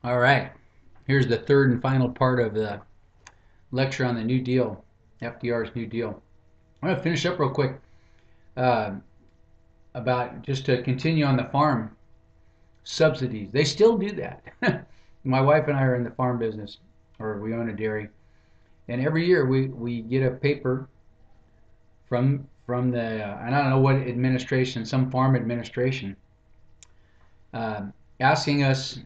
All right, here's the third and final part of the lecture on the New Deal, FDR's New Deal. I'm going to finish up real quick uh, about just to continue on the farm subsidies. They still do that. My wife and I are in the farm business, or we own a dairy, and every year we get a paper from the and I don't know what administration, some farm administration, uh, asking us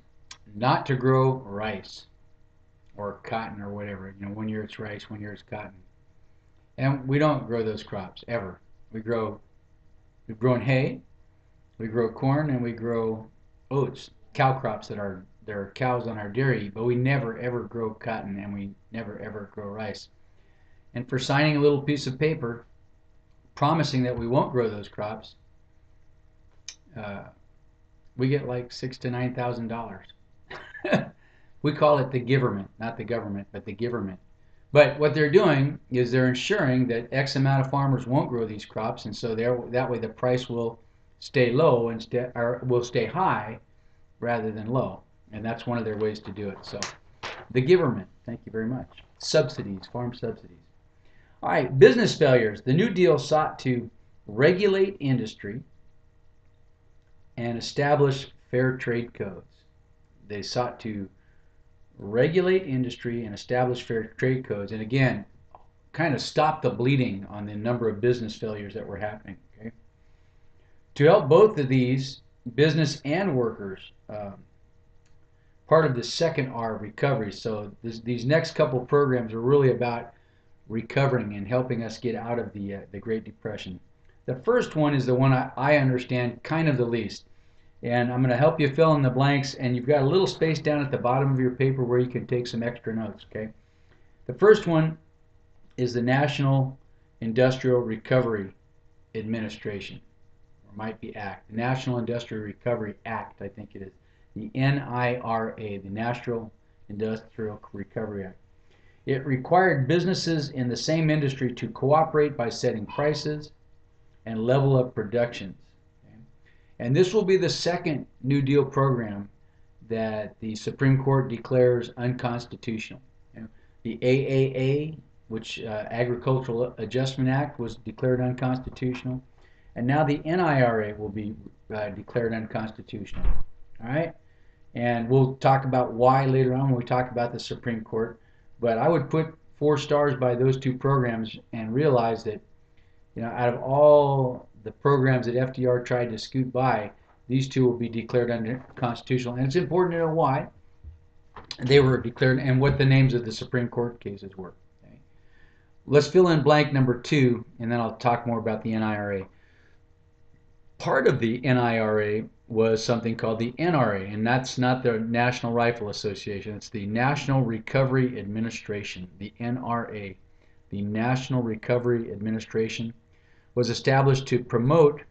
not to grow rice or cotton or whatever. You know, one year it's rice, one year it's cotton. And we don't grow those crops ever. We've grown hay, we grow corn, and we grow oats, cow crops that are there are cows on our dairy, but we never ever grow cotton and we never ever grow rice. And for signing a little piece of paper promising that we won't grow those crops, uh, we get like $6,000 to $9,000. We call it the giverment, not the government, but the giverment. But what they're doing is they're ensuring that X amount of farmers won't grow these crops, and so that way the price will stay low or will stay high rather than low, and that's one of their ways to do it. So the giverment, thank you very much. Subsidies, farm subsidies. All right, business failures. The New Deal sought to regulate industry and establish fair trade codes. They sought to regulate industry and establish fair trade codes, and again, kind of stop the bleeding on the number of business failures that were happening. Okay? To help both of these, business and workers, part of the second R, recovery. So these next couple programs are really about recovering and helping us get out of the Great Depression. The first one is the one I understand kind of the least. And I'm going to help you fill in the blanks, and you've got a little space down at the bottom of your paper where you can take some extra notes, okay? The first one is the National Industrial Recovery Administration, or might be Act. The National Industrial Recovery Act, I think it is. The NIRA, the National Industrial Recovery Act. It required businesses in the same industry to cooperate by setting prices and level of productions. And this will be the second New Deal program that the Supreme Court declares unconstitutional. The AAA, which Agricultural Adjustment Act, was declared unconstitutional, and now the NIRA will be declared unconstitutional. All right, and we'll talk about why later on when we talk about the Supreme Court. But I would put 4 stars by those two programs and realize that, you know, out of all the programs that FDR tried to scoot by, these two will be declared unconstitutional. And it's important to know why they were declared and what the names of the Supreme Court cases were. Okay? Let's fill in blank number 2, and then I'll talk more about the NIRA. Part of the NIRA was something called the NRA, and that's not the National Rifle Association. It's the National Recovery Administration, the NRA. The National Recovery Administration was established to promote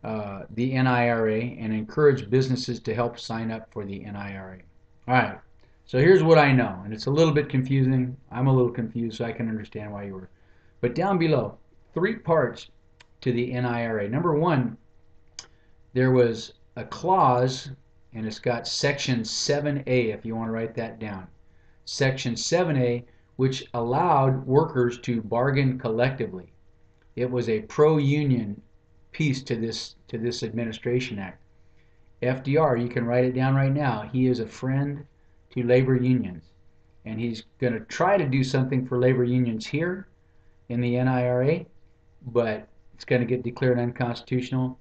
the NIRA and encourage businesses to help sign up for the NIRA. All right, so here's what I know, and it's a little bit confusing. I'm a little confused, so I can understand why you were. But down below, 3 parts to the NIRA. Number 1, there was a clause, and it's got Section 7A, if you want to write that down. Section 7A, which allowed workers to bargain collectively. It was a pro-union piece to this Administration Act. FDR, you can write it down right now, he is a friend to labor unions, and he's going to try to do something for labor unions here in the NIRA, but it's going to get declared unconstitutional.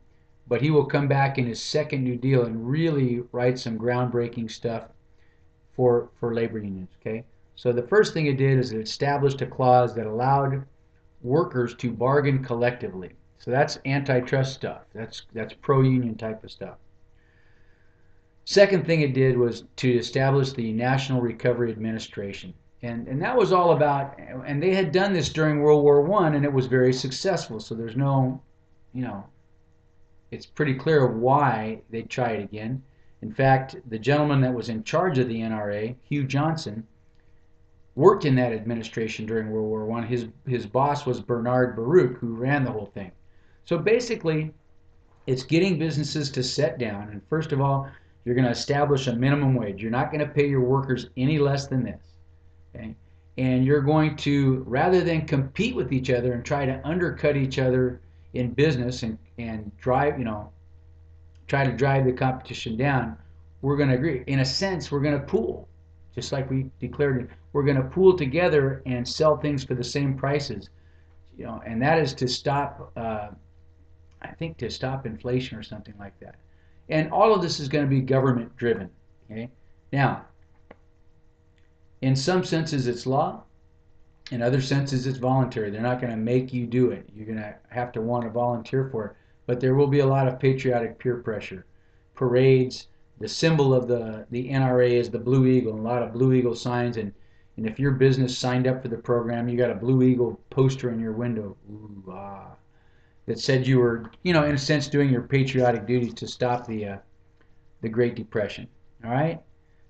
But he will come back in his second New Deal and really write some groundbreaking stuff for labor unions. Okay, so the first thing it did is it established a clause that allowed workers to bargain collectively. So that's antitrust stuff. That's pro-union type of stuff. Second thing it did was to establish the National Recovery Administration. And that was all about, and they had done this during World War I, and it was very successful. So there's no, you know, it's pretty clear why they'd try it again. In fact, the gentleman that was in charge of the NRA, Hugh Johnson, worked in that administration during World War I. His boss was Bernard Baruch, who ran the whole thing. So basically, it's getting businesses to set down, and first of all, You're going to establish a minimum wage. You're not going to pay your workers any less than this. Okay? And you're going to, rather than compete with each other and try to undercut each other in business and drive, try to drive the competition down, we're going to agree. In a sense, we're going to pool, just like we declared. We're going to pool together and sell things for the same prices, and that is to stop, I think, to stop inflation or something like that. And all of this is going to be government driven. Okay, now, in some senses, it's law. In other senses, it's voluntary. They're not going to make you do it. You're going to have to want to volunteer for it. But there will be a lot of patriotic peer pressure. Parades, the symbol of the NRA is the Blue Eagle, a lot of Blue Eagle signs. And if your business signed up for the program, you got a Blue Eagle poster in your window. Ooh, that said you were, in a sense, doing your patriotic duty to stop the Great Depression. All right?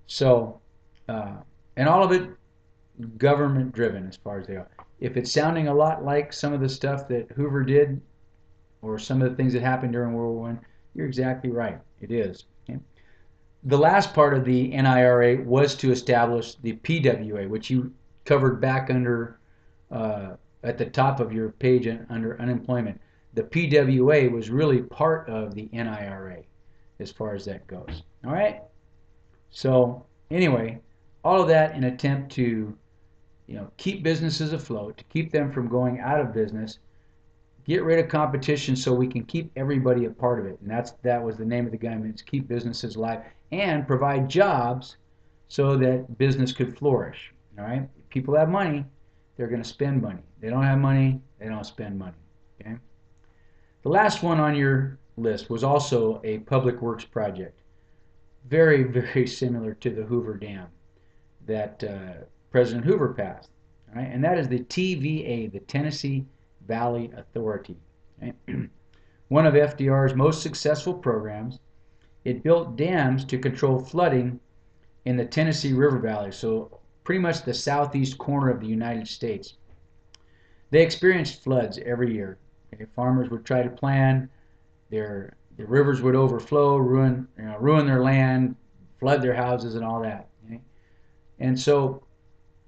So, and all of it government driven as far as they are. If it's sounding a lot like some of the stuff that Hoover did or some of the things that happened during World War I, you're exactly right. It is. Okay? The last part of the NIRA was to establish the PWA, which you covered back under at the top of your page under unemployment. The PWA was really part of the NIRA as far as that goes. All right? So anyway, all of that in an attempt to keep businesses afloat, to keep them from going out of business, get rid of competition so we can keep everybody a part of it. And that was the name of the government, to keep businesses alive and provide jobs so that business could flourish. All right? If people have money, they're going to spend money. They don't have money, they don't spend money. Okay? The last one on your list was also a public works project. Very, very similar to the Hoover Dam that President Hoover passed. All right? And that is the TVA, the Tennessee Valley Authority. Okay? One of FDR's most successful programs. It built dams to control flooding in the Tennessee River Valley, so pretty much the southeast corner of the United States. They experienced floods every year. Okay? Farmers would try to plan, the rivers would overflow, ruin their land, flood their houses and all that. Okay? And so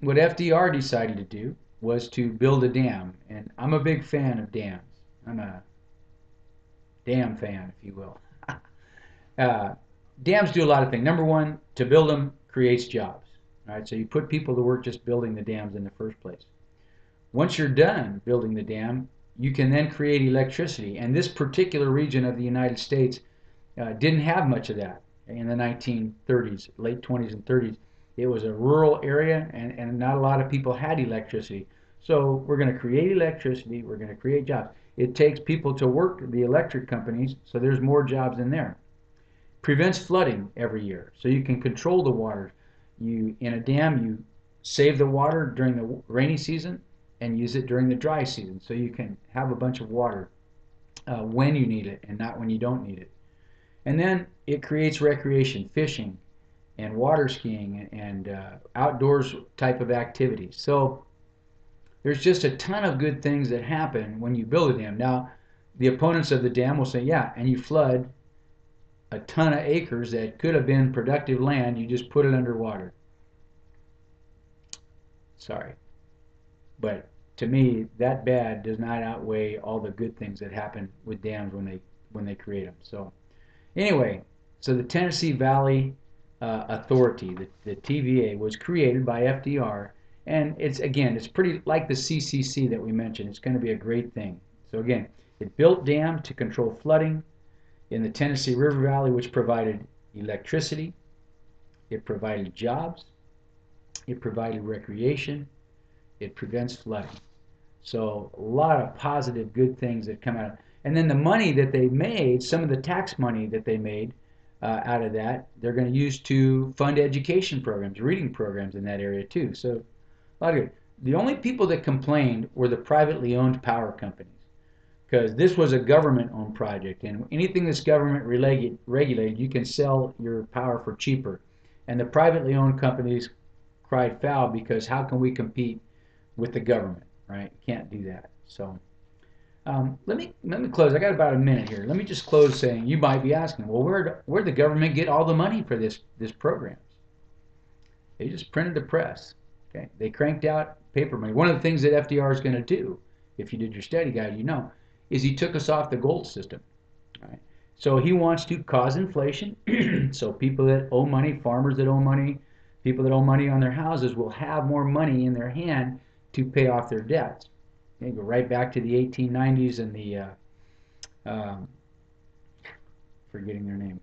what FDR decided to do was to build a dam. And I'm a big fan of dams. I'm a dam fan, if you will. Dams do a lot of things. Number one, to build them creates jobs. All right, so you put people to work just building the dams in the first place. Once you're done building the dam, you can then create electricity. And this particular region of the United States didn't have much of that in the 1930s, late 20s and 30s. It was a rural area, and not a lot of people had electricity. So we're going to create electricity, we're going to create jobs. It takes people to work the electric companies, so there's more jobs in there. Prevents flooding every year, so you can control the water. In a dam, you save the water during the rainy season and use it during the dry season, so you can have a bunch of water when you need it and not when you don't need it. And then it creates recreation, fishing, and water skiing and outdoors type of activities. So there's just a ton of good things that happen when you build a dam. Now, the opponents of the dam will say, yeah, and you flood a ton of acres that could have been productive land, you just put it underwater. Sorry. But to me, that bad does not outweigh all the good things that happen with dams when they create them. So anyway, so the Tennessee Valley Authority, the TVA, was created by FDR, and it's pretty like the CCC that we mentioned. It's going to be a great thing. So again, it built dams to control flooding in the Tennessee River Valley, which provided electricity, it provided jobs, it provided recreation, it prevents flooding. So a lot of positive, good things that come out. And then the money that they made, some of the tax money that they made out of that, they're going to use to fund education programs, reading programs in that area too. So a lot of good. The only people that complained were the privately owned power companies, because this was a government-owned project, and anything that's government regulated, you can sell your power for cheaper. And the privately owned companies cried foul, because how can we compete with the government, right? You can't do that. So Let me close. I got about a minute here. Let me just close saying you might be asking, well, where'd the government get all the money for this program? They just printed the press. Okay, they cranked out paper money. One of the things that FDR is going to do, if you did your study guide, you know, is he took us off the gold system. Right? So he wants to cause inflation. So people that owe money, farmers that owe money, people that owe money on their houses will have more money in their hand to pay off their debts. Okay, go right back to the 1890s and the um, forgetting their name,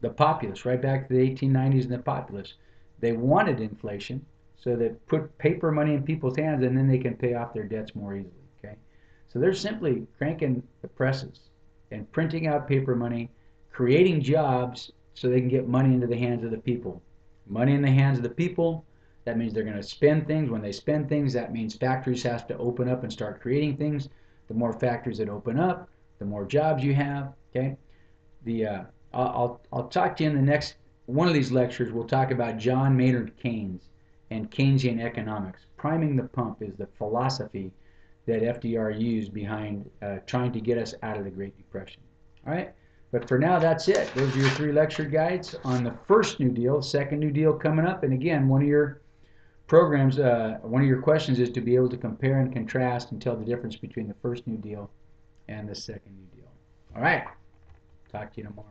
the populists. Right back to the 1890s and the populists. They wanted inflation, so they put paper money in people's hands, and then they can pay off their debts more easily. Okay, so they're simply cranking the presses and printing out paper money, creating jobs so they can get money into the hands of the people. Money in the hands of the people, that means they're going to spend things. When they spend things, that means factories have to open up and start creating things. The more factories that open up, the more jobs you have. Okay, I'll talk to you in the next one of these lectures. We'll talk about John Maynard Keynes and Keynesian economics. Priming the pump is the philosophy that FDR used behind trying to get us out of the Great Depression. All right, but for now, that's it. Those are your 3 lecture guides on the first New Deal, second New Deal coming up. And again, one of your programs, one of your questions is to be able to compare and contrast and tell the difference between the first New Deal and the second New Deal. All right, talk to you tomorrow.